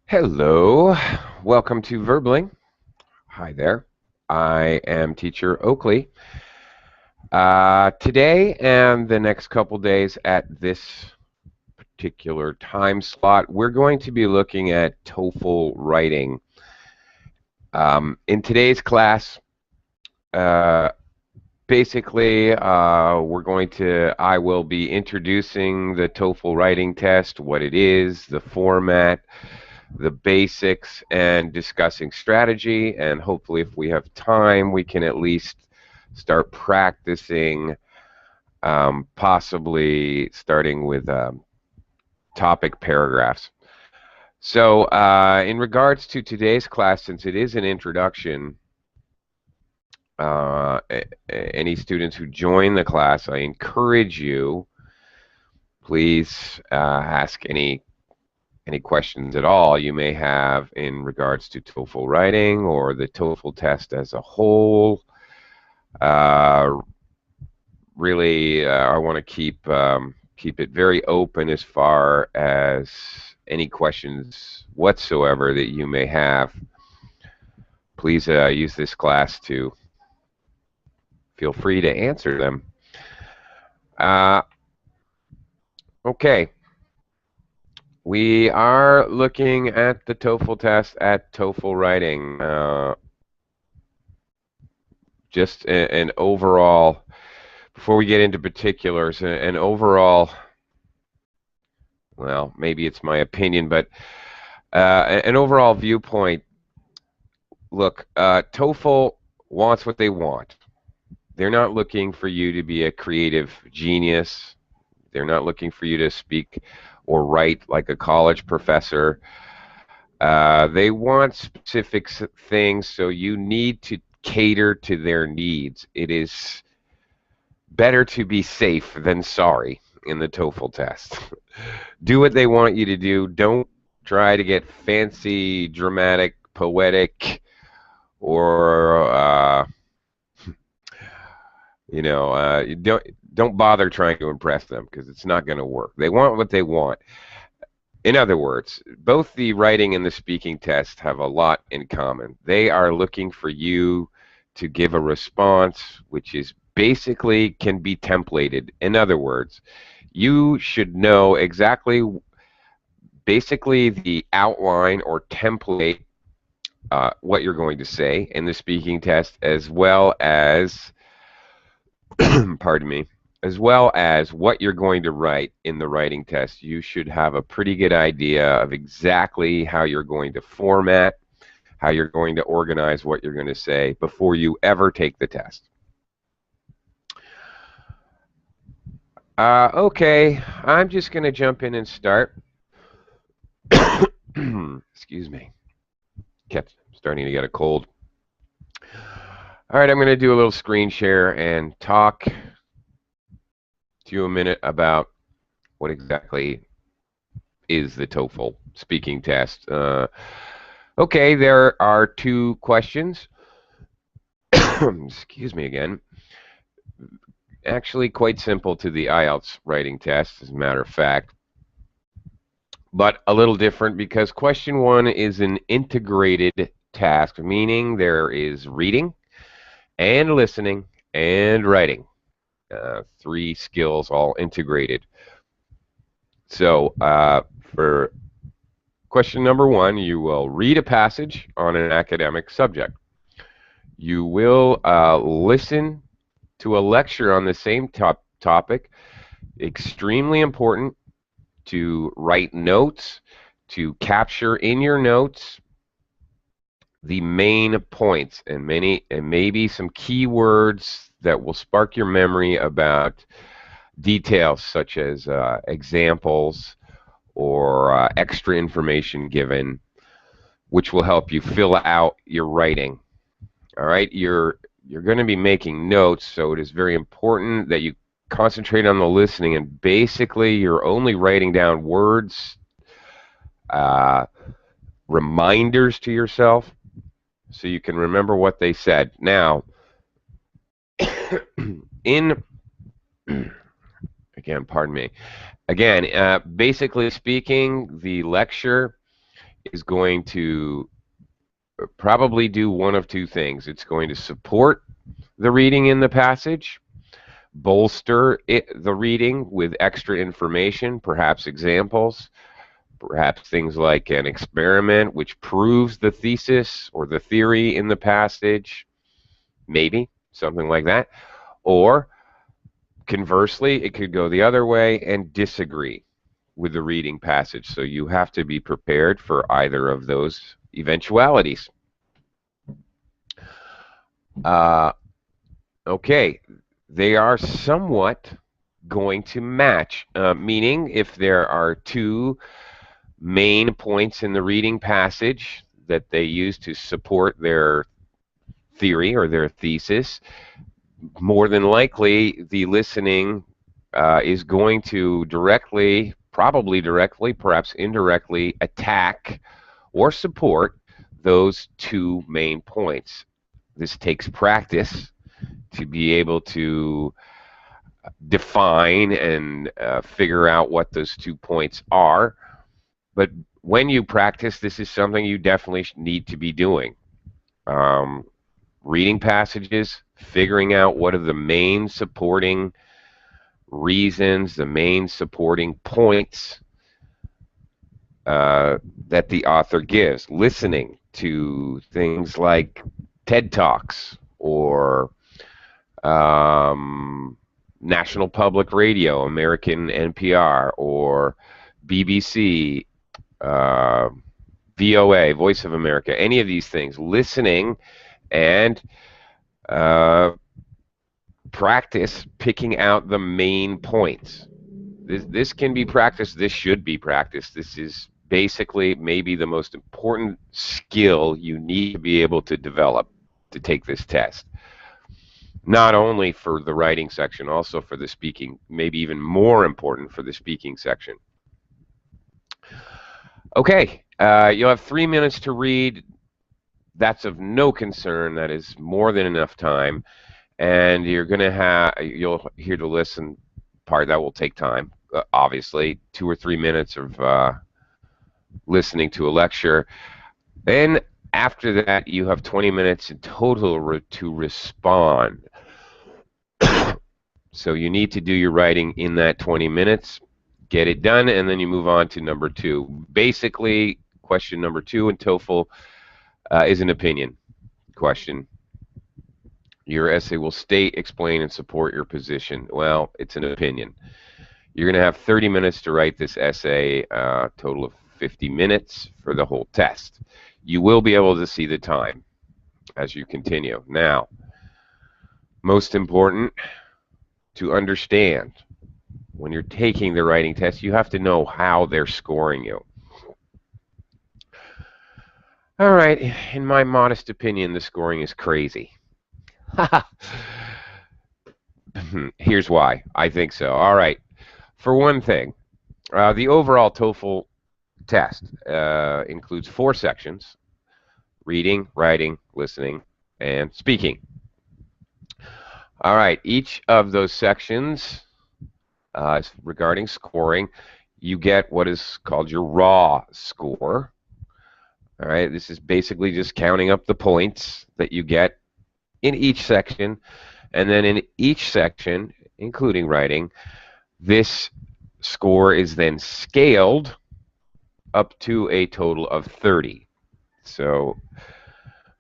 Hello, welcome to Verbling. Hi there, I am teacher Oakley. Today and the next couple days at this particular time slot, we're going to be looking at TOEFL writing. In today's class, uh, basically, I will be introducing the TOEFL writing test, what it is, the format, the basics, and discussing strategy. And hopefully, if we have time, we can at least start practicing, possibly starting with topic paragraphs. So, in regards to today's class, since it is an introduction, any students who join the class, I encourage you, please ask any questions at all you may have in regards to TOEFL writing or the TOEFL test as a whole. Really, I want to keep it very open as far as any questions whatsoever that you may have. Please use this class to feel free to answer them. Okay. We are looking at the TOEFL test at TOEFL writing. Just an overall, before we get into particulars, an overall, well, maybe it's my opinion, but an overall viewpoint. Look, TOEFL wants what they want. They're not looking for you to be a creative genius. They're not looking for you to speak or write like a college professor. They want specific things, so you need to cater to their needs. It is better to be safe than sorry in the TOEFL test. Do what they want you to do. Don't try to get fancy, dramatic, poetic, or don't bother trying to impress them because it's not going to work. They want what they want. In other words, both the writing and the speaking test have a lot in common. They are looking for you to give a response which is basically can be templated. In other words, you should know exactly, basically the outline or template, what you're going to say in the speaking test, as well as, pardon me, as well as what you're going to write in the writing test. You should have a pretty good idea of exactly how you're going to format, how you're going to organize what you're going to say before you ever take the test. Okay, I'm just going to jump in and start. Excuse me. Starting to get a cold. All right, I'm going to do a little screen share and talk to you a minute about what exactly is the TOEFL speaking test. Okay, there are two questions. Excuse me again. Actually quite simple to the IELTS writing test, as a matter of fact, but a little different because question one is an integrated task, meaning there is reading and listening and writing. Three skills all integrated. So for question number one, you will read a passage on an academic subject. You will listen to a lecture on the same topic. Extremely important to write notes, to capture in your notes the main points and maybe some keywords that will spark your memory about details such as examples or extra information given, which will help you fill out your writing. All right, you're going to be making notes, so it is very important that you concentrate on the listening, and basically you're only writing down words, reminders to yourself, so you can remember what they said. Now, again, pardon me. Again, basically speaking, the lecture is going to probably do one of two things. It's going to support the reading in the passage, bolster the reading with extra information, perhaps examples, perhaps things like an experiment which proves the thesis or the theory in the passage, maybe something like that. Or conversely, it could go the other way and disagree with the reading passage. So you have to be prepared for either of those eventualities. Okay, they are somewhat going to match, meaning if there are two main points in the reading passage that they use to support their theory or their thesis, more than likely the listening is going to directly, probably directly, perhaps indirectly attack or support those two main points. This takes practice to be able to define and figure out what those 2 points are. But when you practice, this is something you definitely need to be doing. Reading passages, figuring out what are the main supporting reasons, the main supporting points that the author gives. Listening to things like TED Talks or National Public Radio, American NPR, or BBC, VOA, Voice of America, any of these things. Listening and practice picking out the main points. This can be practiced. This should be practiced. This is basically maybe the most important skill you need to be able to develop to take this test. Not only for the writing section, also for the speaking, maybe even more important for the speaking section. Okay, you'll have 3 minutes to read. That's of no concern. That is more than enough time. And you'll hear the listen part. That will take time, obviously. 2 or 3 minutes of listening to a lecture. Then after that, you have 20 minutes in total to respond. So you need to do your writing in that 20 minutes, get it done, and then you move on to number 2. Basically, question number 2 in TOEFL is an opinion question. Your essay will state, explain, and support your position. Well, it's an opinion. You're going to have 30 minutes to write this essay, total of 50 minutes for the whole test. You will be able to see the time as you continue. Now, most important to understand, when you're taking the writing test, you have to know how they're scoring you. All right, in my modest opinion, the scoring is crazy. Here's why I think so. All right, for one thing, the overall TOEFL test includes 4 sections: reading, writing, listening, and speaking. All right, each of those sections regarding scoring, you get what is called your raw score. All right, this is basically just counting up the points that you get in each section, and then in each section, including writing, this score is then scaled up to a total of 30. So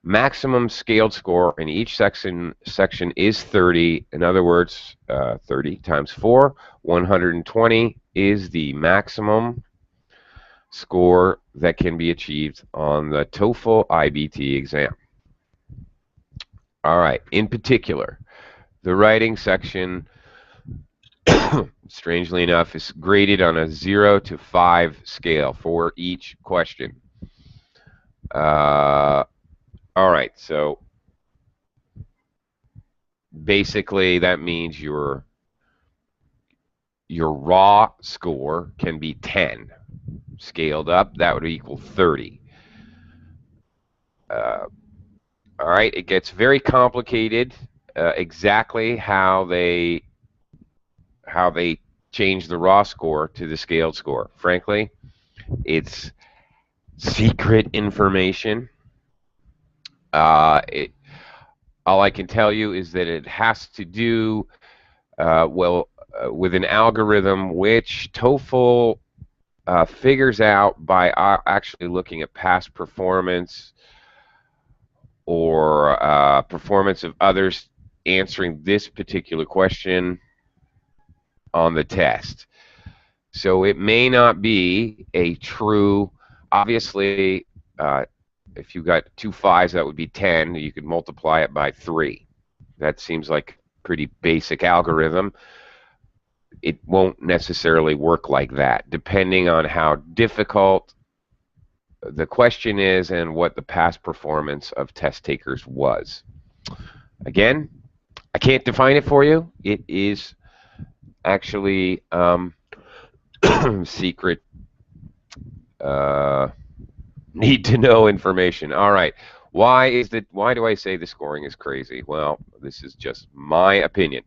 maximum scaled score in each section is 30. In other words, 30 times 4, 120 is the maximum score that can be achieved on the TOEFL IBT exam. All right, in particular, the writing section, strangely enough, is graded on a 0 to 5 scale for each question. All right, so basically that means your raw score can be 10. Scaled up, that would equal 30. All right, it gets very complicated exactly how they change the raw score to the scaled score. Frankly, it's secret information. All I can tell you is that it has to do with an algorithm which TOEFL figures out by actually looking at past performance or performance of others answering this particular question on the test. So it may not be a true, obviously, if you got 2 5s, that would be 10. You could multiply it by 3. That seems like a pretty basic algorithm. It won't necessarily work like that, depending on how difficult the question is and what the past performance of test takers was. Again, I can't define it for you. It is actually secret need to know information. All right. Why do I say the scoring is crazy? Well, this is just my opinion.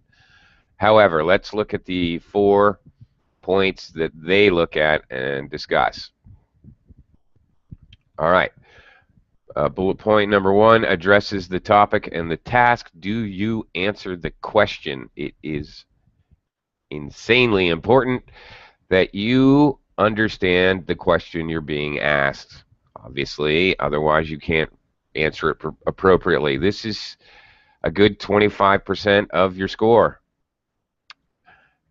However, let's look at the 4 points that they look at and discuss. All right. Bullet point number 1 addresses the topic and the task. Do you answer the question? It is insanely important that you understand the question you're being asked. Obviously, otherwise you can't answer it appropriately. This is a good 25% of your score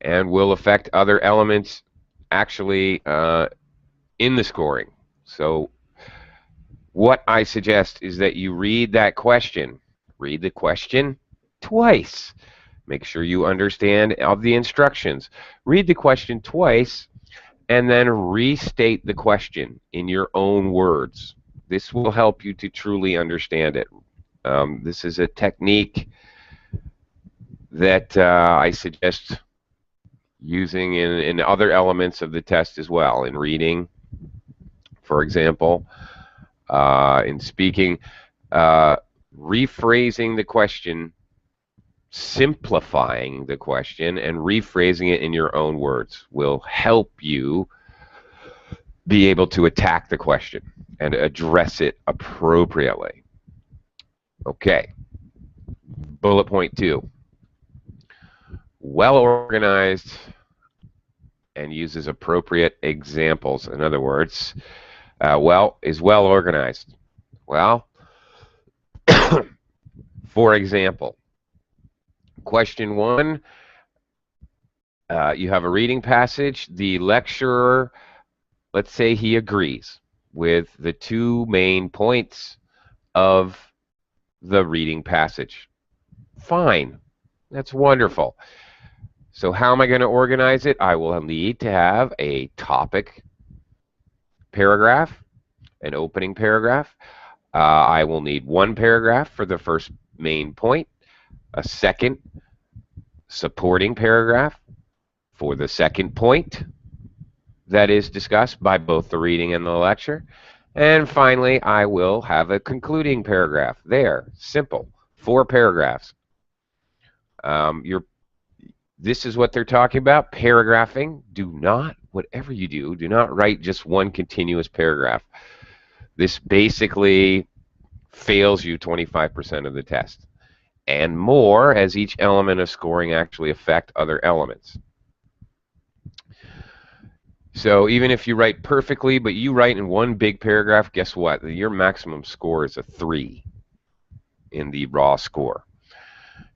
and will affect other elements actually in the scoring. So what I suggest is that you read that question. Read the question twice. Make sure you understand all the instructions. Read the question twice and then restate the question in your own words. This will help you to truly understand it. This is a technique that I suggest using in other elements of the test as well, in reading, for example, in speaking, rephrasing the question, simplifying the question, and rephrasing it in your own words will help you be able to attack the question and address it appropriately. Okay. Bullet point 2. Well organized and uses appropriate examples. In other words, is well organized. Well, for example, question 1, you have a reading passage. The lecturer, let's say he agrees with the 2 main points of the reading passage. Fine. That's wonderful. So how am I going to organize it? I will need to have a topic paragraph, an opening paragraph. I will need 1 paragraph for the first main point, a second supporting paragraph for the second point that is discussed by both the reading and the lecture. And finally, I will have a concluding paragraph. There, simple, 4 paragraphs. This is what they're talking about, paragraphing. Whatever you do, do not write just one continuous paragraph. This basically fails you 25% of the test. And more, as each element of scoring actually affect other elements. So even if you write perfectly, but you write in one big paragraph, guess what? Your maximum score is a 3 in the raw score.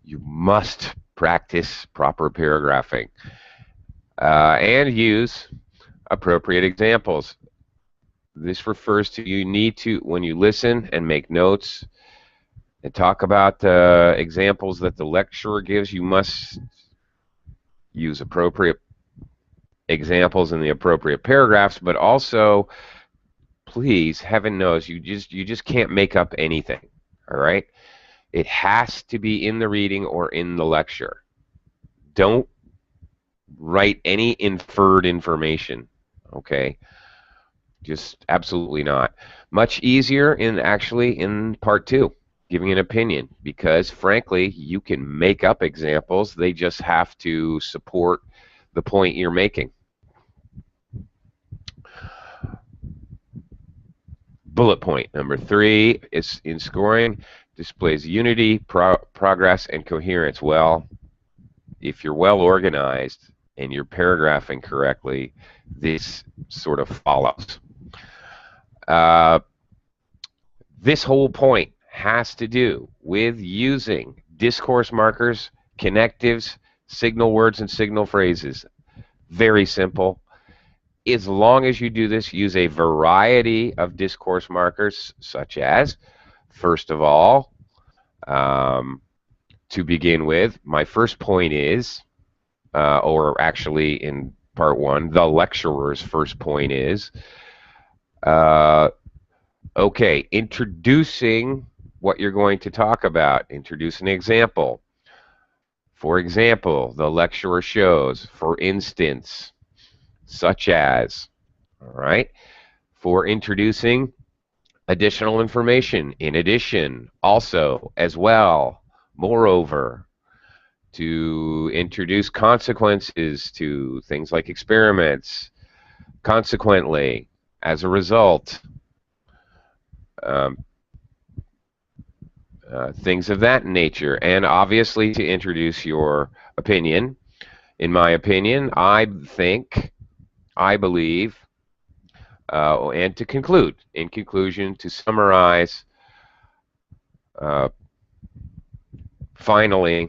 You must practice proper paragraphing and use appropriate examples. This refers to you need to, when you listen and make notes and talk about examples that the lecturer gives, you must use appropriate examples in the appropriate paragraphs, but also, please, heaven knows, you just can't make up anything, all right? It has to be in the reading or in the lecture. Don't write any inferred information, okay? Just absolutely not. Much easier in part 2, giving an opinion, because frankly, you can make up examples. They just have to support the point you're making. Bullet point number 3 is in scoring, displays unity, progress, and coherence. Well, if you're well organized and you're paragraphing correctly, this sort of follows. This whole point has to do with using discourse markers, connectives, signal words, and signal phrases. Very simple. As long as you do this, use a variety of discourse markers, such as, first of all, to begin with, my first point is, or actually in part 1, the lecturer's first point is, okay, introducing what you're going to talk about. Introduce an example. For example, the lecturer shows, for instance, such as, all right? For introducing additional information, in addition, also, as well, moreover, to introduce consequences to things like experiments, consequently, as a result, things of that nature, and obviously to introduce your opinion. In my opinion, I believe, and to conclude, in conclusion, to summarize, finally,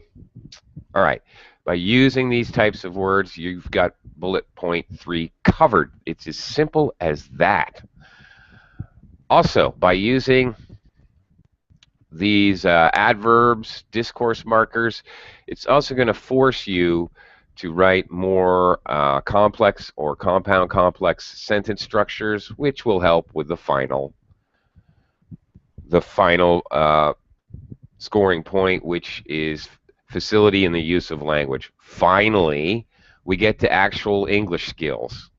all right, by using these types of words, you've got bullet point 3 covered. It's as simple as that. Also, by using these adverbs, discourse markers, it's also going to force you to write more complex or compound complex sentence structures, which will help with the final scoring point, which is facility in the use of language. Finally, we get to actual English skills.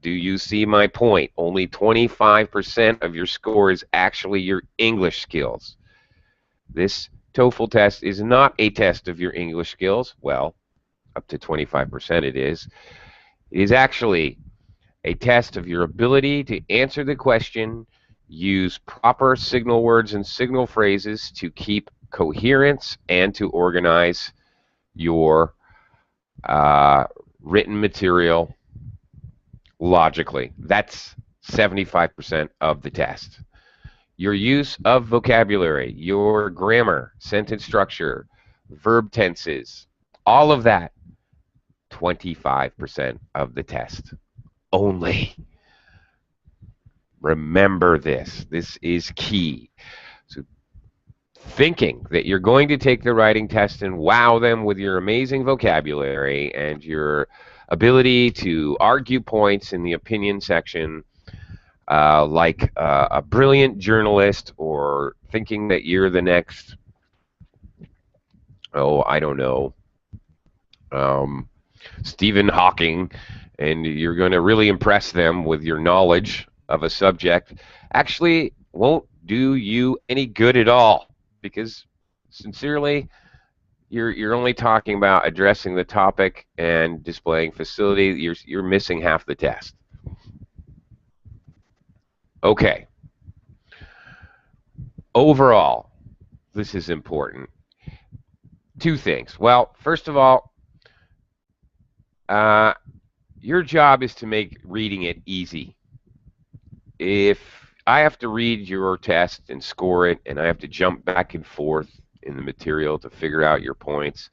Do you see my point? Only 25% of your score is actually your English skills. This TOEFL test is not a test of your English skills. Well, up to 25% it is. It is actually a test of your ability to answer the question, use proper signal words and signal phrases to keep coherence, and to organize your written material logically. That's 75% of the test. Your use of vocabulary, your grammar, sentence structure, verb tenses, all of that, 25% of the test only. Remember this. This is key. So thinking that you're going to take the writing test and wow them with your amazing vocabulary and your ability to argue points in the opinion section like a brilliant journalist, or thinking that you're the next, oh, I don't know, Stephen Hawking, and you're going to really impress them with your knowledge of a subject, actually won't do you any good at all, because sincerely, you're only talking about addressing the topic and displaying facility. You're missing half the test. Okay. Overall, this is important. 2 things. Well, first of all, your job is to make reading it easy. If I have to read your test and score it, and I have to jump back and forth in the material to figure out your points,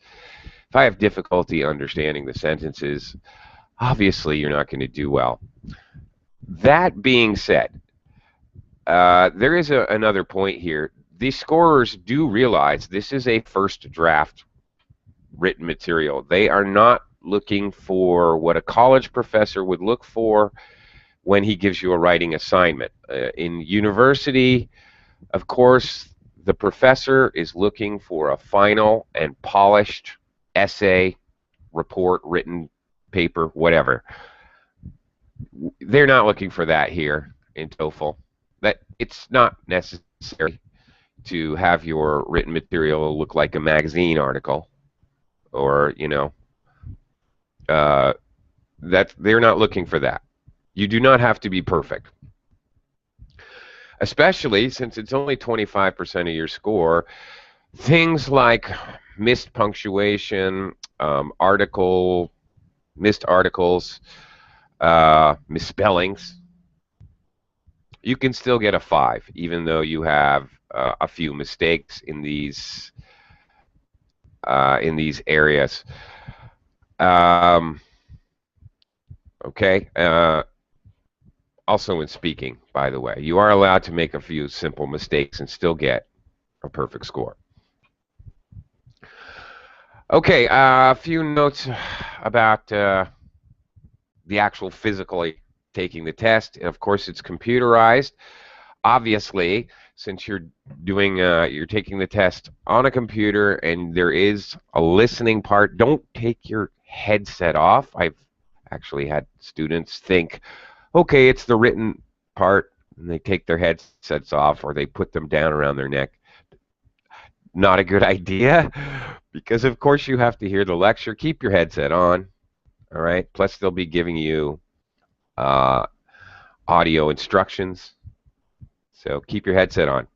if I have difficulty understanding the sentences, obviously you're not going to do well. That being said, there is another point here. The scorers do realize this is a first draft written material. They are not looking for what a college professor would look for when he gives you a writing assignment. In university, of course, the professor is looking for a final and polished essay, report, written paper, whatever. They're not looking for that here in TOEFL. That it's not necessary to have your written material look like a magazine article, or that they're not looking for that. You do not have to be perfect. especially since it's only 25% of your score. Things like missed punctuation, article, missed articles, misspellings, you can still get a 5, even though you have a few mistakes in these areas. Um, okay. Also in speaking, by the way, you are allowed to make a few simple mistakes and still get a perfect score. Okay, a few notes about the actual physically taking the test. Of course, it's computerized. Obviously, since you're taking the test on a computer and there is a listening part, don't take your headset off. I've actually had students think, okay, it's the written part, and they take their headsets off or they put them down around their neck. Not a good idea, because of course you have to hear the lecture. Keep your headset on, all right? Plus they'll be giving you audio instructions, so keep your headset on.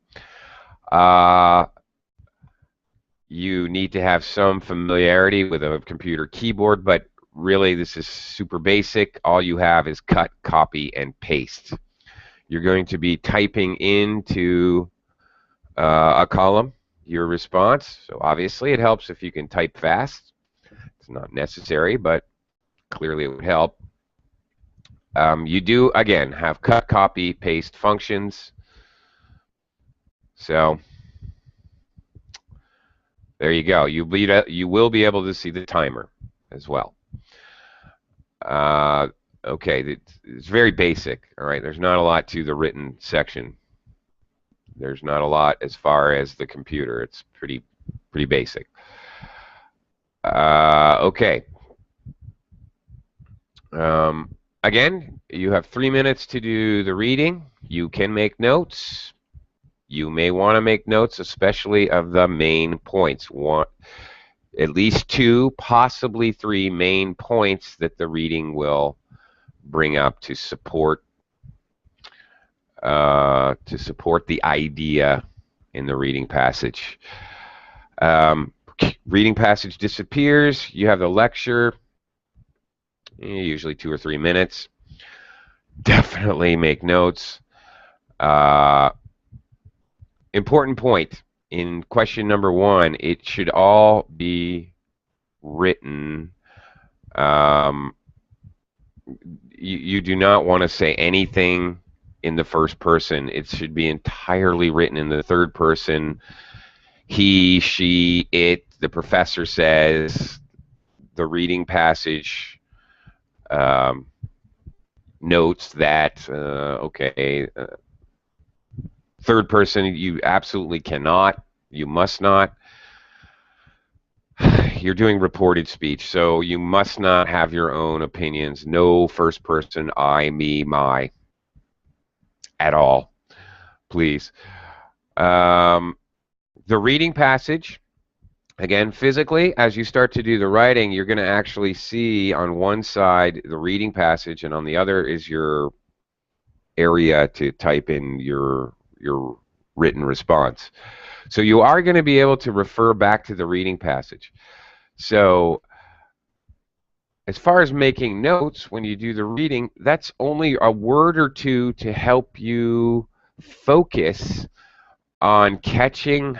You need to have some familiarity with a computer keyboard, but really this is super basic. All you have is cut, copy, and paste. You're going to be typing into a column your response, so obviously it helps if you can type fast. It's not necessary, but clearly it would help. You do, again, have cut, copy, paste functions. So there you go. You will be able to see the timer as well. Okay, it's very basic. All right, there's not a lot to the written section. There's not a lot as far as the computer. It's pretty basic. Okay. Again, you have 3 minutes to do the reading. You can make notes. You may want to make notes, especially of the main points. At least 2, possibly 3 main points that the reading will bring up to support the idea in the reading passage. Reading passage disappears. You have the lecture, usually 2 or 3 minutes. Definitely make notes. Important point in question number 1, it should all be written. You do not want to say anything in the first person. It should be entirely written in the third person. He, she, it, the professor says, the reading passage notes that, okay, third person, you absolutely cannot, you must not. You're doing reported speech, so you must not have your own opinions. No first person, I, me, my, at all, please. The reading passage, again, physically, as you start to do the writing, you're going to actually see on one side the reading passage, and on the other is your area to type in your written response. So you are going to be able to refer back to the reading passage. So as far as making notes when you do the reading, that's only a word or two to help you focus on catching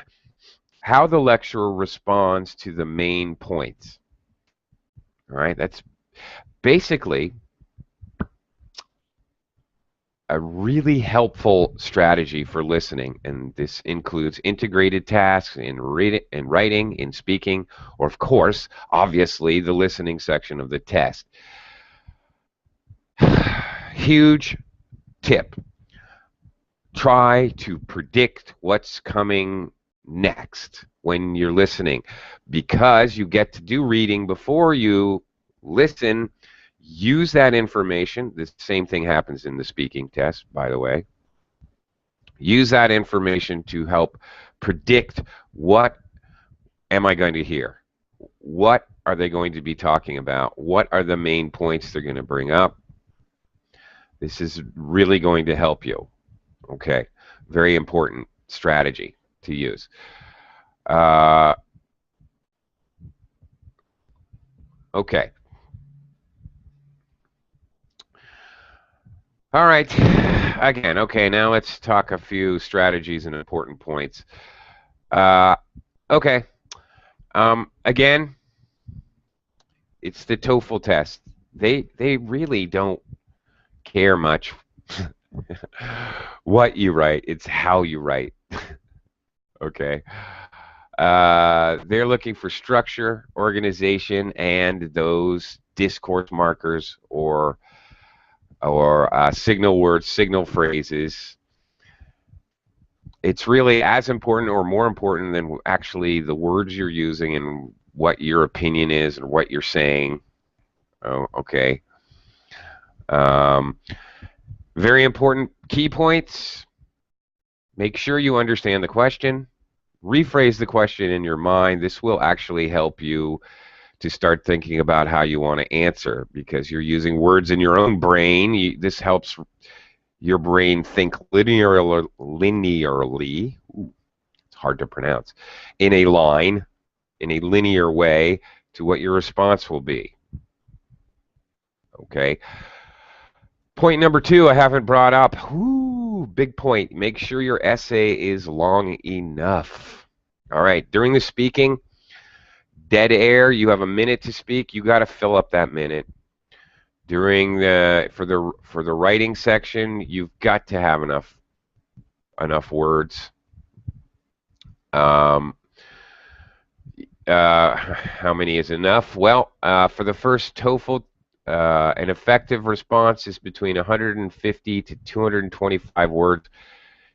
how the lecturer responds to the main points. All right, that's basically a really helpful strategy for listening, and this includes integrated tasks in writing, in speaking, or of course, obviously, the listening section of the test. Huge tip. Try to predict what's coming next when you're listening, because you get to do reading before you listen. Use that information. The same thing happens in the speaking test, by the way. Use that information to help predict, what am I going to hear? What are they going to be talking about? What are the main points they're going to bring up? This is really going to help you. Okay. Very important strategy to use. Okay. All right. Again, okay, now let's talk a few strategies and important points. Okay. Again, it's the TOEFL test. They really don't care much what you write. It's how you write. Okay. They're looking for structure, organization, and those discourse markers or signal words, signal phrases. It's really as important or more important than actually the words you're using and what your opinion is and what you're saying. Oh, okay. Very important key points. Make sure you understand the question. Rephrase the question in your mind. This will actually help you to start thinking about how you want to answer because you're using words in your own brain. This helps your brain think linearly. Ooh, it's hard to pronounce. In a line, in a linear way to what your response will be. Okay. Point number 2 I haven't brought up. Ooh, big point. Make sure your essay is long enough. All right. During the speaking, dead air, you have a minute to speak. You got to fill up that minute. During for the writing section, you've got to have enough words. How many is enough? Well, for the first TOEFL, an effective response is between 150 to 225 words.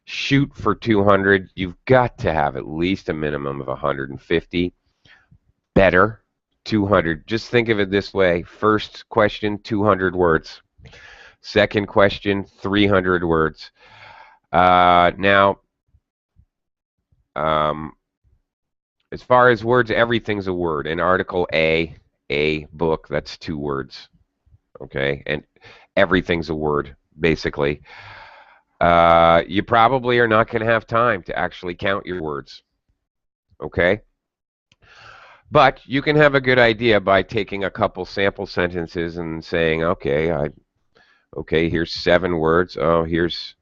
Shoot for 200. You've got to have at least a minimum of 150. Better, 200. Just think of it this way. First question, 200 words. Second question, 300 words. Now, as far as words, everything's a word. An article, a book, that's 2 words. Okay, and everything's a word, basically. You probably are not going to have time to actually count your words. Okay? But you can have a good idea by taking a couple sample sentences and saying, okay, here's 7 words. Oh, here's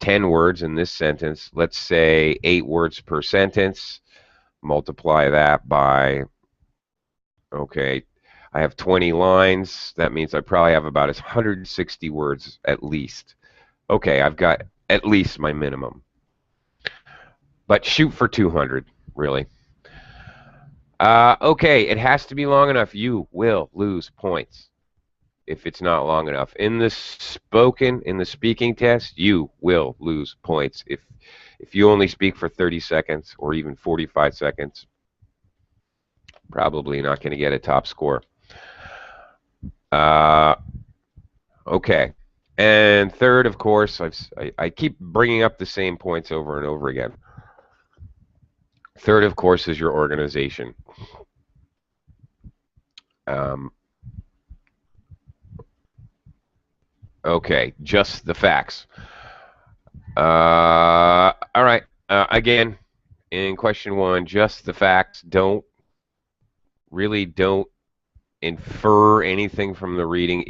10 words in this sentence. Let's say 8 words per sentence. Multiply that by, okay, I have 20 lines. That means I probably have about 160 words at least. Okay, I've got at least my minimum. But shoot for 200, really. Okay, it has to be long enough. You will lose points if it's not long enough. In the speaking test, you will lose points if you only speak for 30 seconds or even 45 seconds. Probably not going to get a top score. Okay. And third, of course, I keep bringing up the same points over and over again. Third, of course, is your organization. Okay, just the facts. All right. Again, in question 1, just the facts. Don't infer anything from the reading.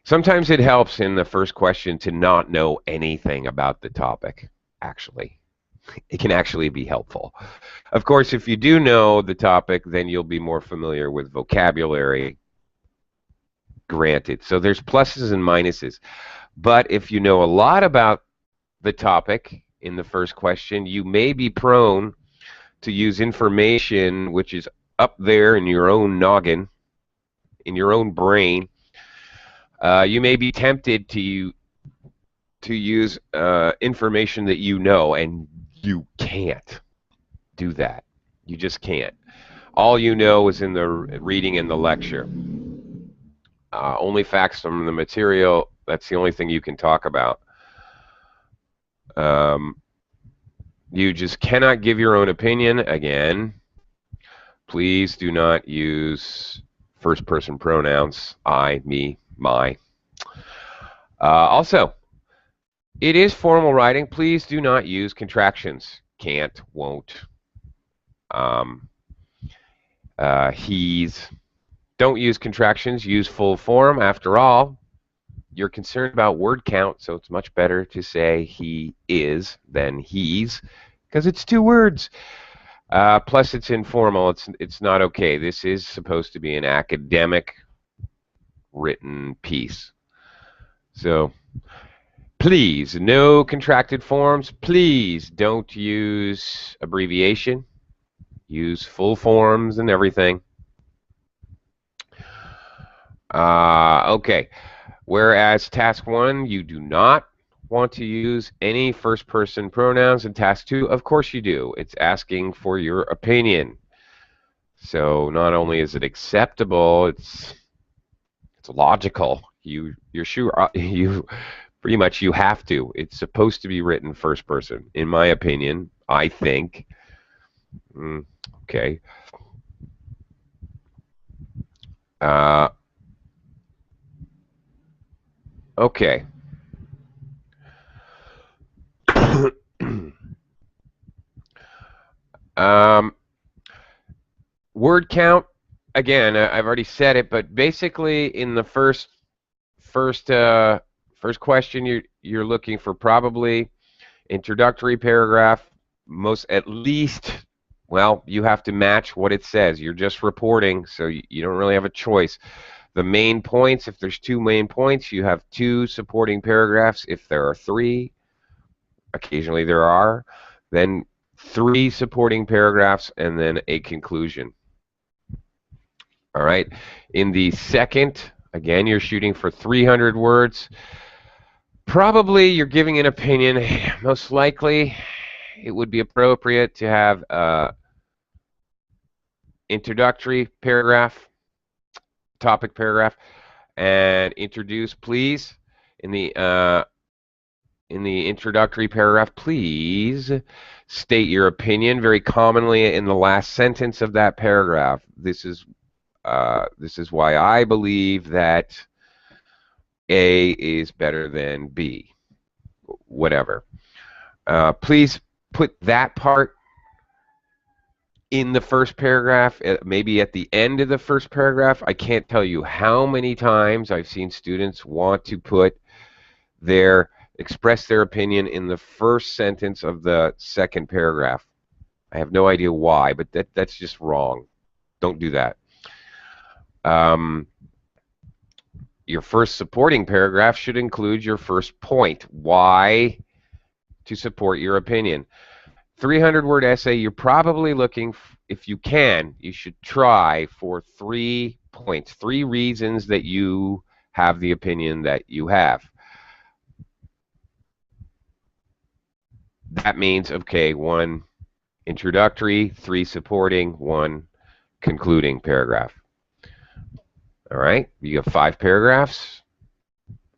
Sometimes it helps in the first question to not know anything about the topic, actually. It can actually be helpful. Of course, if you do know the topic, then you'll be more familiar with vocabulary, granted. So there's pluses and minuses. But if you know a lot about the topic in the first question, you may be prone to use information which is up there in your own noggin, in your own brain. You may be tempted to use information that you know, and you can't do that. You just can't. All you know is in the reading and the lecture. Only facts from the material, that's the only thing you can talk about. You just cannot give your own opinion. Again, please do not use first-person pronouns, I, me, my. Also, It is formal writing. Please do not use contractions. Can't, won't, um, he's. Don't use contractions. Use full form. After all, you're concerned about word count, so it's much better to say he is than he's, because it's 2 words. Plus, it's informal. It's not okay. This is supposed to be an academic written piece. So please, no contracted forms. Please don't use abbreviation. Use full forms and everything. Okay. Whereas task 1, you do not want to use any first-person pronouns. In task 2, of course you do. It's asking for your opinion. So not only is it acceptable, it's logical. You're sure you pretty much you have to. It's supposed to be written first person, in my opinion. I think. Okay. Okay. Word count. Again, I've already said it, but basically, in the first question, you're looking for probably introductory paragraph. Most at least, well, you have to match what it says. You're just reporting, so you don't really have a choice. The main points, if there's 2 main points, you have 2 supporting paragraphs. If there are 3, occasionally there are, then 3 supporting paragraphs and then a conclusion. All right. In the second, again, you're shooting for 300 words. Probably you're giving an opinion. Most likely it would be appropriate to have an introductory paragraph, topic paragraph, and introduce, please. In the introductory paragraph, please state your opinion. Very commonly in the last sentence of that paragraph. This is why I believe that A is better than B. Whatever. Please put that part in the first paragraph, maybe at the end of the first paragraph. I can't tell you how many times I've seen students want to express their opinion in the first sentence of the second paragraph. I have no idea why, but that's just wrong. Don't do that. Your first supporting paragraph should include your first point. Why to support your opinion. 300-word essay, you're probably looking, if you can, you should try for 3 points, 3 reasons that you have the opinion that you have. That means, okay, 1 introductory, 3 supporting, 1 concluding paragraph. All right, you have 5 paragraphs,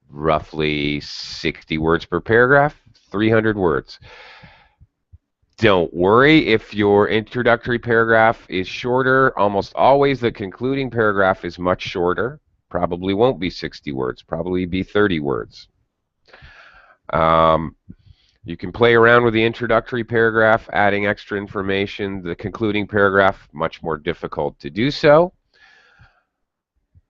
roughly 60 words per paragraph, 300 words. Don't worry if your introductory paragraph is shorter. Almost always the concluding paragraph is much shorter. Probably won't be 60 words, probably be 30 words. You can play around with the introductory paragraph, adding extra information. The concluding paragraph, much more difficult to do so.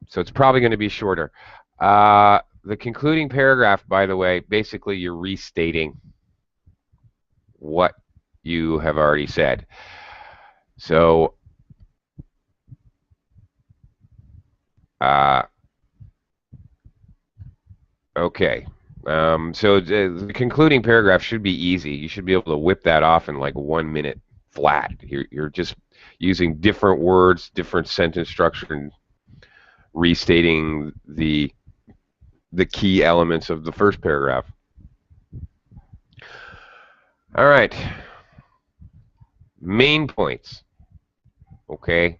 So it's probably going to be shorter. The concluding paragraph, by the way, basically you're restating what you have already said. So okay. So the concluding paragraph should be easy. You should be able to whip that off in like 1 minute flat. You're just using different words, different sentence structure, and restating the key elements of the first paragraph. All right. Main points. Okay.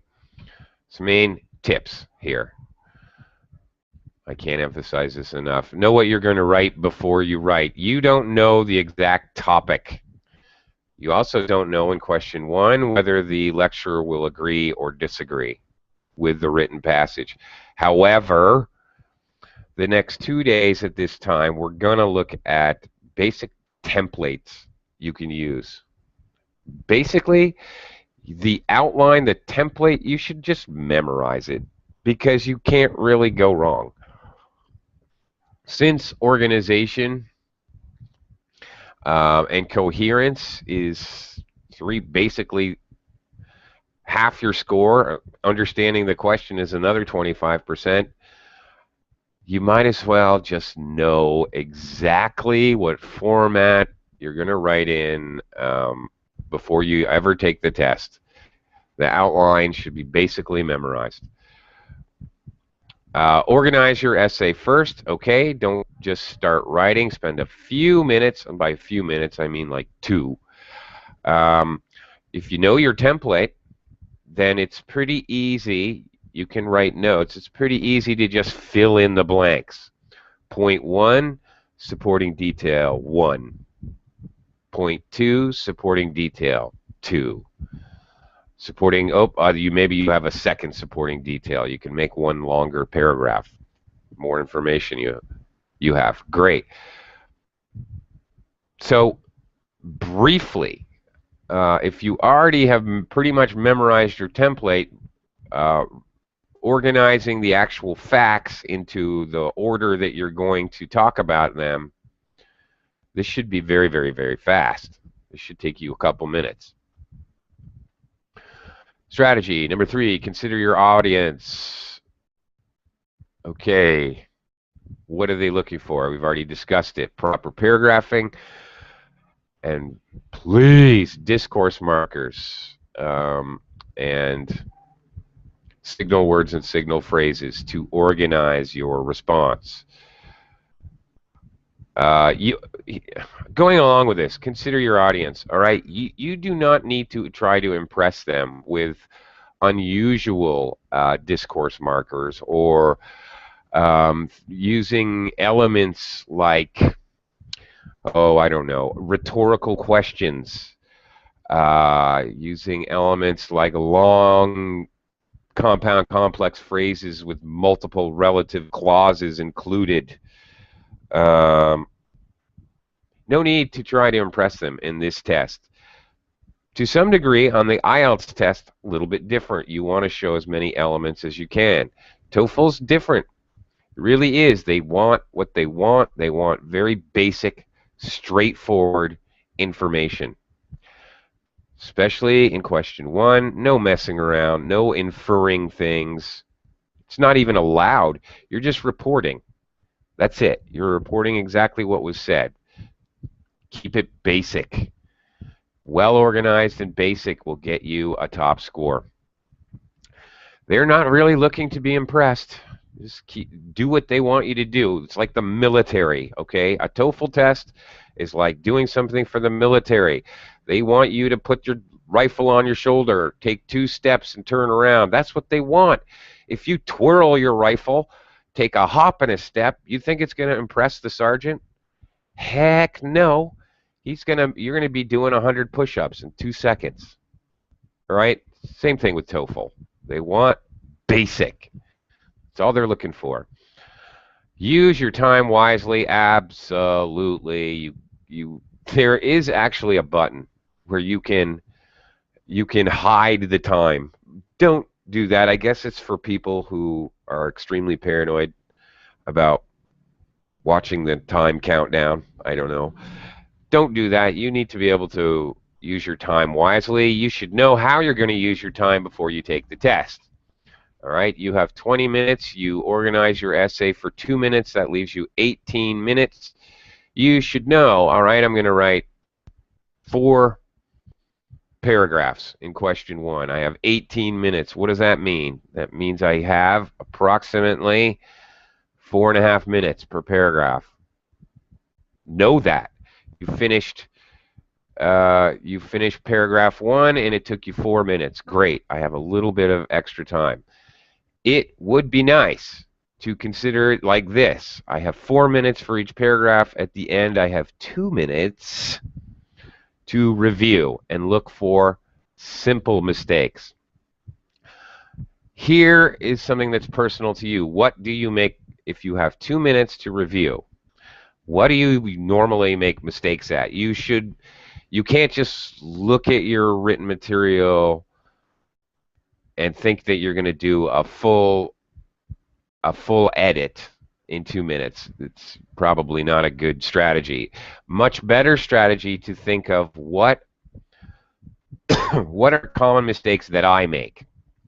Some main tips here. I can't emphasize this enough. Know what you're going to write before you write. You don't know the exact topic. You also don't know in question 1 whether the lecturer will agree or disagree with the written passage. However, the next 2 days at this time, we're going to look at basic templates you can use. Basically, the outline, the template, you should just memorize it because you can't really go wrong. Since organization and coherence is basically half your score, understanding the question is another 25%, you might as well just know exactly what format you're going to write in before you ever take the test. The outline should be basically memorized. Organize your essay first, okay? Don't just start writing. Spend a few minutes, and by a few minutes I mean like 2. If you know your template, then it's pretty easy. You can write notes. It's pretty easy to just fill in the blanks. Point 1, supporting detail 1. Point 2, supporting detail 2. Supporting, maybe you have a second supporting detail. You can make one longer paragraph. More information you have. Great. So briefly, if you already have pretty much memorized your template, organizing the actual facts into the order that you're going to talk about them, this should be very, very, very fast. This should take you a couple minutes. Strategy number 3, consider your audience. Okay, what are they looking for? We've already discussed it. Proper paragraphing, and please, discourse markers and signal words and signal phrases to organize your response. Going along with this, consider your audience, all right? You do not need to try to impress them with unusual discourse markers or using elements like, I don't know, rhetorical questions, using elements like long, compound, complex phrases with multiple relative clauses included. No need to try to impress them in this test. To some degree, on the IELTS test, a little bit different. You want to show as many elements as you can. TOEFL's different. It really is. They want what they want. They want very basic, straightforward information. Especially in question 1, no messing around, no inferring things. It's not even allowed. You're just reporting. That's it. You're reporting exactly what was said. Keep it basic. Well organized and basic will get you a top score. They're not really looking to be impressed. Just do what they want you to do. It's like the military, okay? A TOEFL test is like doing something for the military. They want you to put your rifle on your shoulder, take 2 steps and turn around. That's what they want. If you twirl your rifle, take a hop and a step, you think it's going to impress the sergeant? Heck no. You're going to be doing 100 push-ups in 2 seconds. All right? Same thing with TOEFL. They want basic. That's all they're looking for. Use your time wisely. Absolutely. There is actually a button where you can hide the time. Don't do that. I guess it's for people who are extremely paranoid about watching the time countdown. I don't know. Don't do that. You need to be able to use your time wisely. You should know how you're going to use your time before you take the test. All right, you have 20 minutes. You organize your essay for 2 minutes. That leaves you 18 minutes. You should know, all right, I'm going to write 4 paragraphs in question 1. I have 18 minutes. What does that mean? That means I have approximately 4.5 minutes per paragraph. Know that. You finished paragraph 1 and it took you 4 minutes. Great. I have a little bit of extra time. It would be nice to consider it like this. I have 4 minutes for each paragraph. At the end, I have 2 minutes to review and look for simple mistakes. Here is something that's personal to you. What do you make if you have 2 minutes to review? What do you normally make mistakes at? You can't just look at your written material and think that you're going to do a full edit in 2 minutes. It's probably not a good strategy. Much better strategy to think of what what are common mistakes that I make.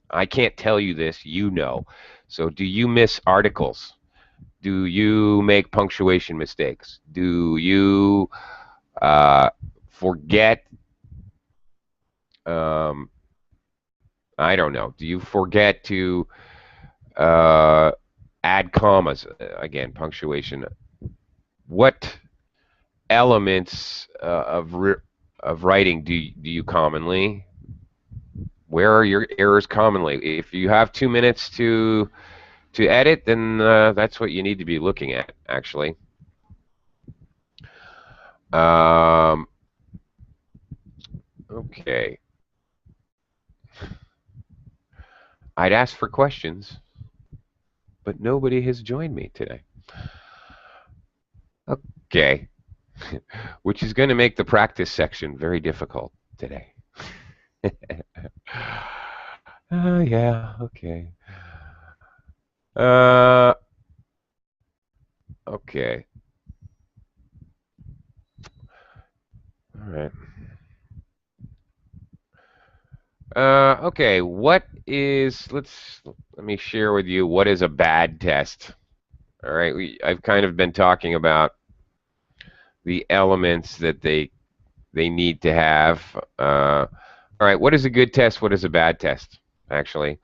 I can't tell you this, you know. So do you miss articles? Do you make punctuation mistakes? Do you forget um, I don't know. Do you forget to add commas? Again, punctuation. What elements of writing do you commonly? Where are your errors commonly? If you have 2 minutes to edit, then that's what you need to be looking at, actually. Okay. I'd ask for questions, but nobody has joined me today. Okay. Which is going to make the practice section very difficult today. Yeah, okay. Okay. All right. Okay, let me share with you what is a bad test. All right, I've kind of been talking about the elements that they need to have. All right, what is a good test? What is a bad test? Actually,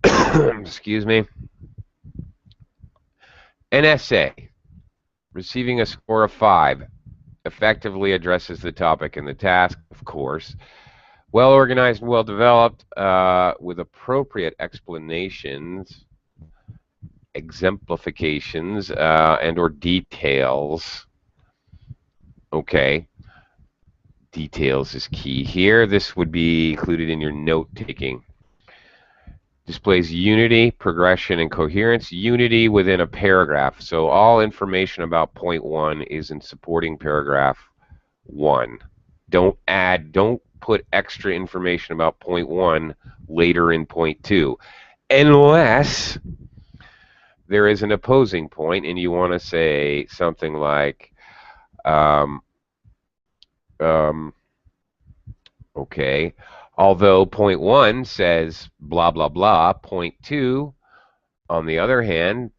excuse me. An essay receiving a score of 5 effectively addresses the topic and the task, of course. Well organized and well developed, with appropriate explanations, exemplifications, and or details. Okay. Details is key here. This would be included in your note taking. Displays unity, progression, and coherence. Unity within a paragraph. So all information about point 1 is in supporting paragraph 1. Don't put extra information about point 1 later in point 2. Unless there is an opposing point and you want to say something like, okay, although point 1 says blah, blah, blah, point 2, on the other hand,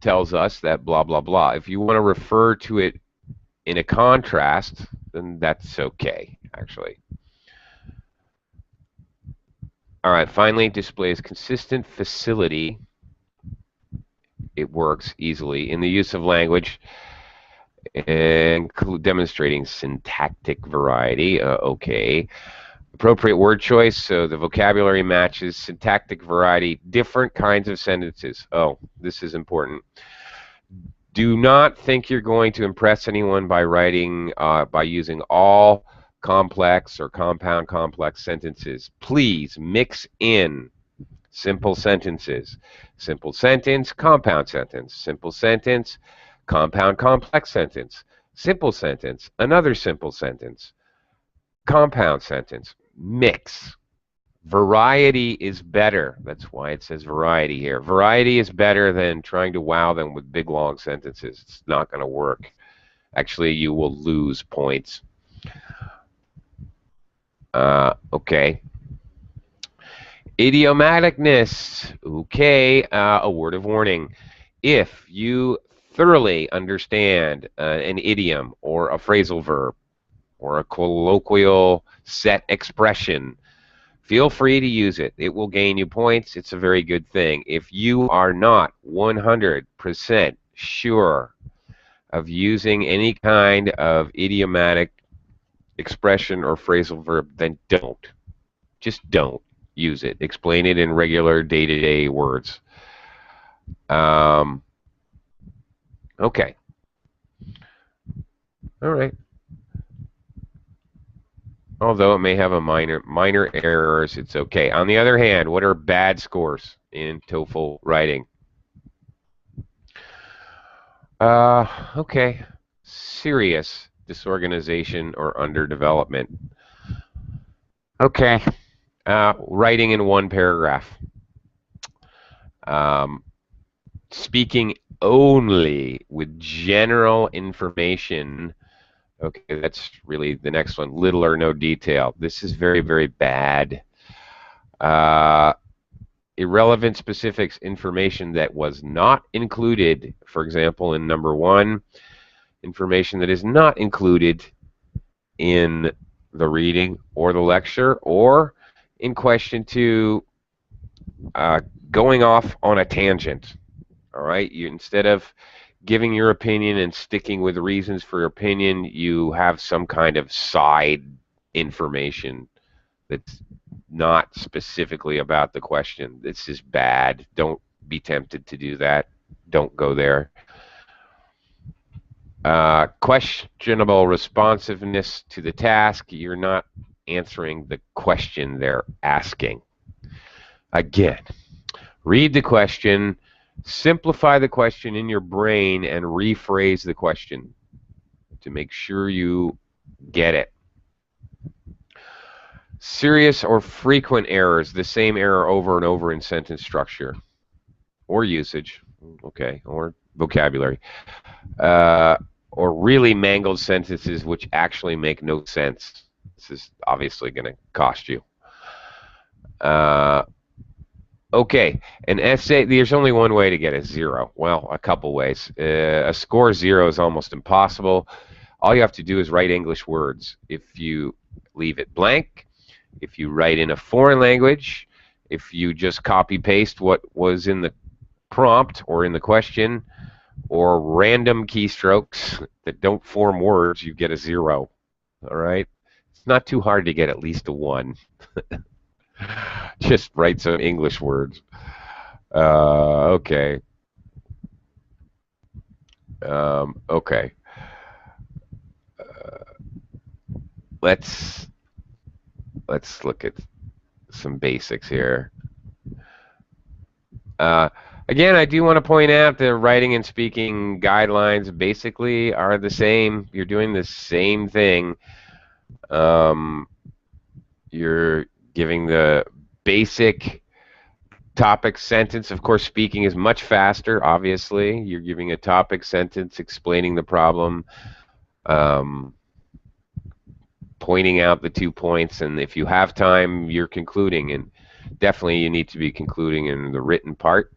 tells us that blah, blah, blah. If you want to refer to it in a contrast, then that's okay, actually. All right, finally, displays consistent facility. It works easily in the use of language and demonstrating syntactic variety. Okay. Appropriate word choice, so the vocabulary matches syntactic variety, different kinds of sentences. Oh, this is important. Do not think you're going to impress anyone by writing, by using all complex or compound complex sentences. Please mix in simple sentences. Simple sentence, compound sentence. Simple sentence, compound complex sentence. Simple sentence, another simple sentence. Compound sentence. Mix. Variety is better. That's why it says variety here. Variety is better than trying to wow them with big, long sentences. It's not going to work. Actually, you will lose points. Okay. Idiomaticness. Okay. A word of warning. If you thoroughly understand an idiom or a phrasal verb or a colloquial set expression, feel free to use it. It will gain you points. It's a very good thing. If you are not 100% sure of using any kind of idiomatic expression or phrasal verb, then don't. Just don't use it. Explain it in regular day-to-day words. Okay. All right. Although it may have a minor errors, it's okay. On the other hand, what are bad scores in TOEFL writing? Okay. Serious disorganization or underdevelopment. Okay. Writing in one paragraph. Um, Speaking only with general information. Okay, that's really the next one. Little or no detail. This is very, very bad. Uh, Irrelevant specifics information that was not included. For example, in number one, information that is not included in the reading or the lecture, or in question two, uh, going off on a tangent. All right, you, instead of giving your opinion and sticking with reasons for your opinion, you have some kind of side information that's not specifically about the question. This is bad. Don't be tempted to do that. Don't go there. Questionable responsiveness to the task. You're not answering the question they're asking. Again, read the question, simplify the question in your brain, and rephrase the question to make sure you get it. Serious or frequent errors, the same error over and over in sentence structure or usage, okay, or vocabulary, uh, or really mangled sentences which actually make no sense. This is obviously going to cost you. Okay, an essay, there's only one way to get a zero. Well, a couple ways. A score zero is almost impossible. All you have to do is write English words. If you leave it blank, if you write in a foreign language, if you just copy paste what was in the prompt or in the question, or random keystrokes that don't form words, you get a zero. All right? It's not too hard to get at least a one. Just write some English words. Okay. Okay. Let's look at some basics here. Uh, Again, I do want to point out that writing and speaking guidelines basically are the same. You're doing the same thing. You're giving the basic topic sentence. Of course, speaking is much faster, obviously. You're giving a topic sentence, explaining the problem, um, pointing out the 2 points, and if you have time, you're concluding. And definitely you need to be concluding in the written part.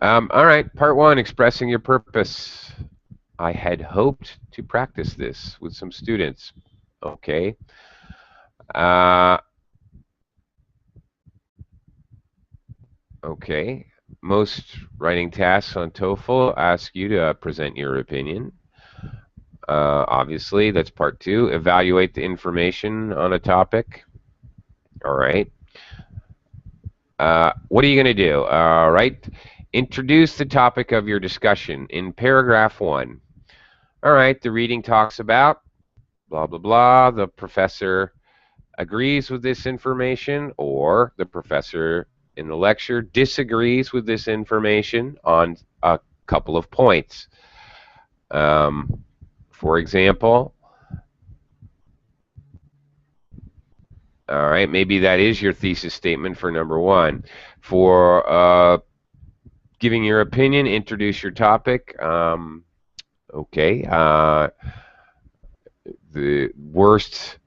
All right, part one, expressing your purpose. I had hoped to practice this with some students. Okay. Okay. Most writing tasks on TOEFL ask you to present your opinion. Obviously, that's part two. Evaluate the information on a topic. All right. What are you going to do? All right. Introduce the topic of your discussion in paragraph one. All right. The reading talks about blah, blah, blah. The professor agrees with this information, or the professor in the lecture disagrees with this information on a couple of points. For example, all right, maybe that is your thesis statement for number one. For giving your opinion, introduce your topic. Okay, the worst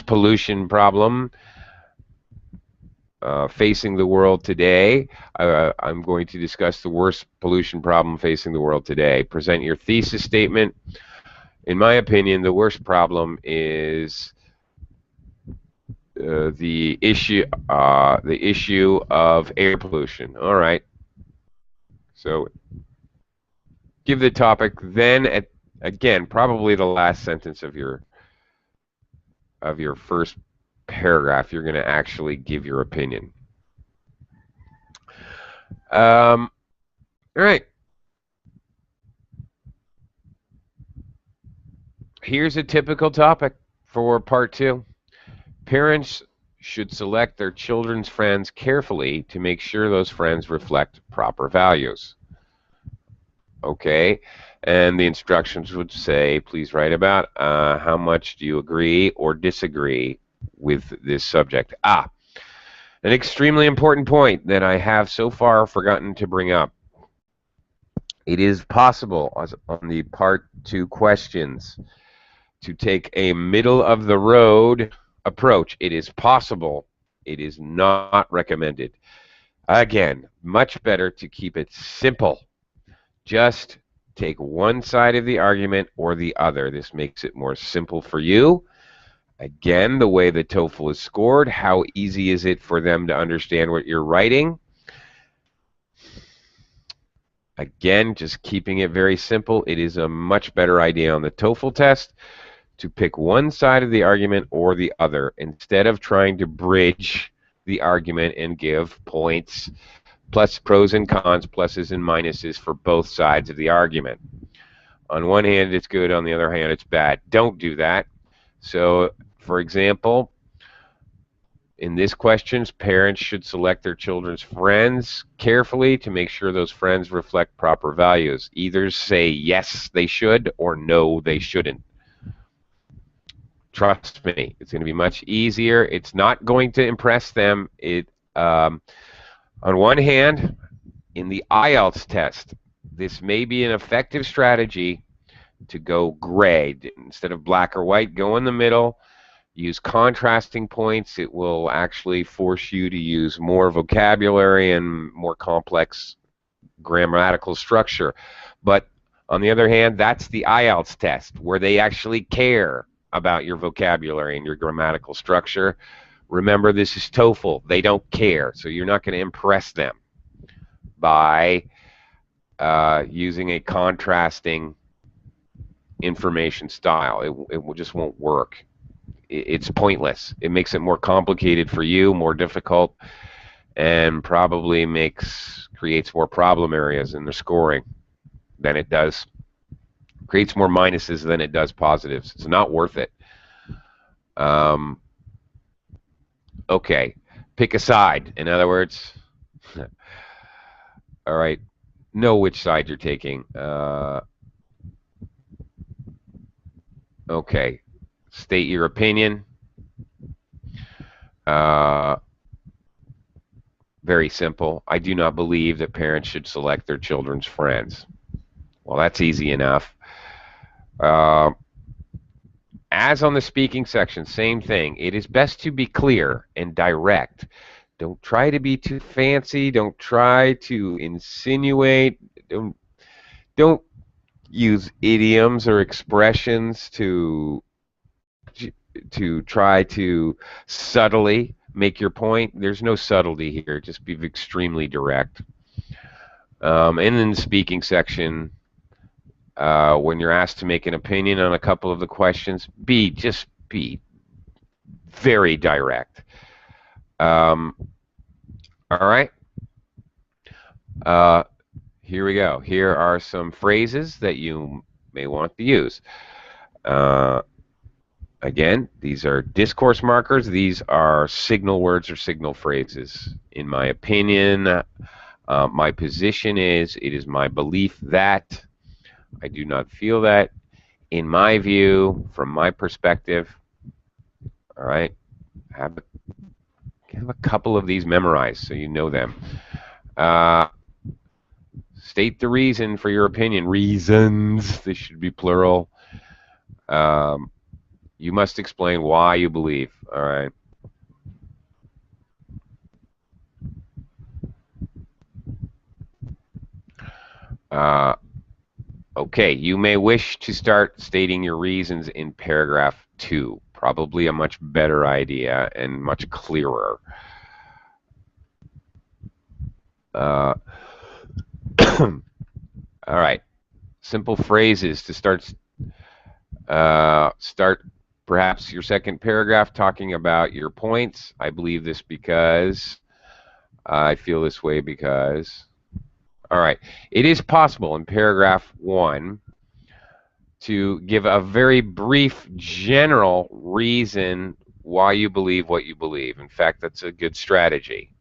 pollution problem facing the world today. I'm going to discuss the worst pollution problem facing the world today. Present your thesis statement. In my opinion, the worst problem is the issue of air pollution. All right. So give the topic. Then again, probably the last sentence of your first paragraph, you're going to actually give your opinion. All right. Here's a typical topic for part two. Parents should select their children's friends carefully to make sure those friends reflect proper values. Okay, and the instructions would say, please write about how much do you agree or disagree with this subject. An extremely important point that I have so far forgotten to bring up. It is possible on the part 2 questions to take a middle of the road approach. It is possible. It is not recommended. Again, much better to keep it simple. Just take one side of the argument or the other. This makes it more simple for you. Again, the way the TOEFL is scored, how easy is it for them to understand what you're writing? Again, just keeping it very simple. It is a much better idea on the TOEFL test to pick one side of the argument or the other instead of trying to bridge the argument and give points plus pros and cons, pluses and minuses for both sides of the argument. On one hand, it's good. On the other hand, it's bad. Don't do that. So, for example, in this question, parents should select their children's friends carefully to make sure those friends reflect proper values. Either say yes, they should, or no, they shouldn't. Trust me, it's going to be much easier. It's not going to impress them. On one hand, in the IELTS test, this may be an effective strategy to go gray. Instead of black or white, go in the middle. Use contrasting points. It will actually force you to use more vocabulary and more complex grammatical structure. But on the other hand, that's the IELTS test where they actually care about your vocabulary and your grammatical structure. Remember, this is TOEFL. They don't care, so you're not going to impress them by using a contrasting information style. It just won't work. It's pointless. It makes it more complicated for you, more difficult, and probably creates more problem areas in the scoring than it does. Creates more minuses than it does positives. It's not worth it. Okay, pick a side. In other words, all right, know which side you're taking. Okay, state your opinion. Very simple. I do not believe that parents should select their children's friends. Well, that's easy enough. As on the speaking section, same thing. It is best to be clear and direct. Don't try to be too fancy. Don't try to insinuate. Don't use idioms or expressions to try to subtly make your point. There's no subtlety here. Just be extremely direct. And in the speaking section, when you're asked to make an opinion on a couple of the questions, just be very direct. All right. Here we go. Here are some phrases that you may want to use. Again, these are discourse markers. These are signal words or signal phrases. In my opinion, my position is, it is my belief that, I do not feel that, in my view, from my perspective. All right, have a couple of these memorized so you know them. State the reason for your opinion. Reasons. This should be plural. You must explain why you believe. All right. Okay, you may wish to start stating your reasons in paragraph 2. Probably a much better idea and much clearer. All right, simple phrases to start perhaps your second paragraph talking about your points. I believe this because, I feel this way because. All right, it is possible in paragraph 1 to give a very brief general reason why you believe what you believe. In fact, that's a good strategy,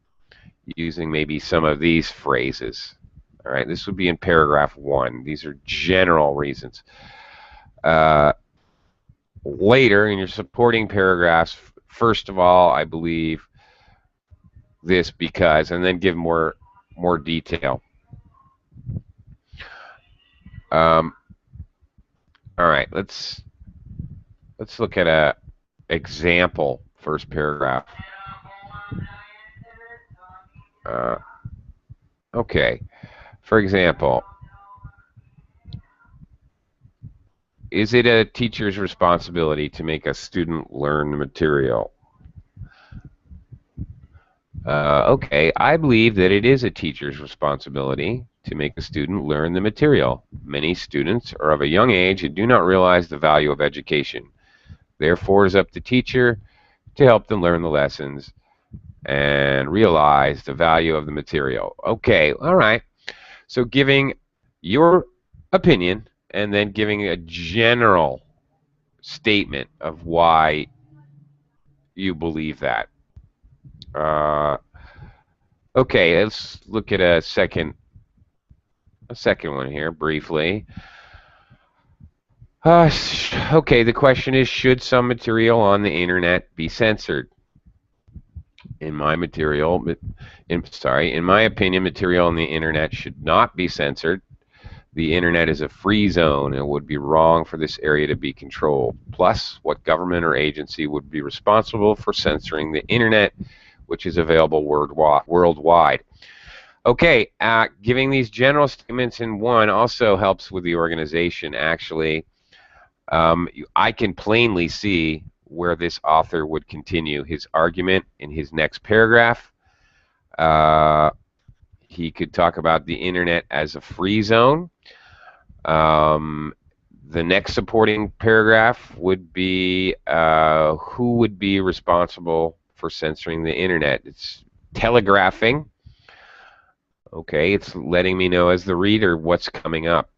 using maybe some of these phrases. All right, this would be in paragraph 1. These are general reasons. Later, in your supporting paragraphs, first of all, I believe this because, and then give more detail. All right, let's look at a example first paragraph. Okay, for example, is it a teacher's responsibility to make a student learn the material? Okay, I believe that it is a teacher's responsibility to make a student learn the material. Many students are of a young age and do not realize the value of education. Therefore, it is up to the teacher to help them learn the lessons and realize the value of the material. Okay, all right. So giving your opinion and then giving a general statement of why you believe that. Okay, let's look at a second one here briefly. Okay, the question is, should some material on the internet be censored? In my opinion, material on the internet should not be censored. The internet is a free zone, and it would be wrong for this area to be controlled. Plus, what government or agency would be responsible for censoring the internet, which is available worldwide? Okay, giving these general statements in one also helps with the organization, actually. I can plainly see where this author would continue his argument in his next paragraph. He could talk about the internet as a free zone. The next supporting paragraph would be who would be responsible for censoring the internet. It's telegraphing. Okay, it's letting me know as the reader what's coming up.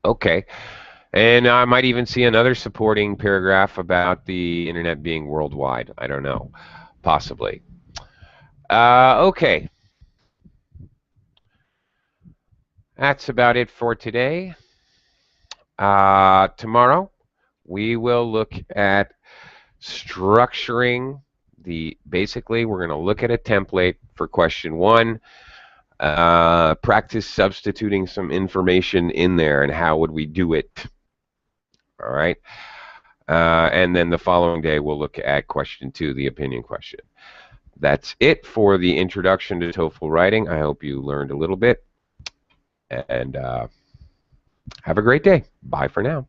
Okay, and I might even see another supporting paragraph about the internet being worldwide. I don't know, possibly. Okay, that's about it for today. Tomorrow, we will look at structuring basically, we're going to look at a template for question 1. Practice substituting some information in there, and how would we do it? All right. And then the following day, we'll look at question 2, the opinion question. That's it for the introduction to TOEFL writing. I hope you learned a little bit, and have a great day. Bye for now.